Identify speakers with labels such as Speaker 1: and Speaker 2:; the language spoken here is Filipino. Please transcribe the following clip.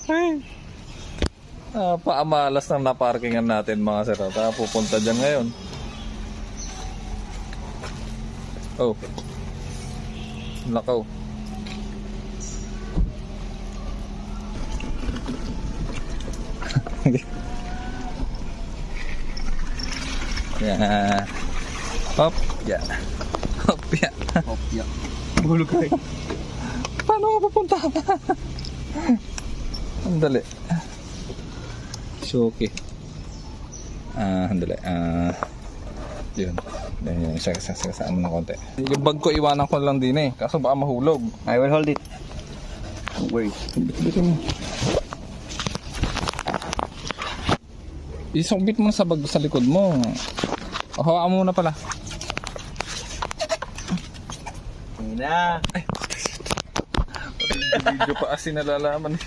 Speaker 1: Ay. Paamalas ng naparkingan natin mga sir. Pupunta dyan ngayon. Oh. Lakaw. Yeah. Hop, yeah. Hop, yeah.
Speaker 2: Hop, yeah.
Speaker 1: Bulog kayo. Paano ka pupunta? Andali. Suki. Andali. Yun. Yan, sasama ng konti. Yung bag ko iwanan ko lang din eh. Kaso baka mahulog.
Speaker 2: I will hold it. Don't worry.
Speaker 1: Bitin mo. Isukbit mo sa bag sa likod mo. O, hawakan mo muna pala.
Speaker 2: Na.
Speaker 1: Video pa kasi nalalaman eh.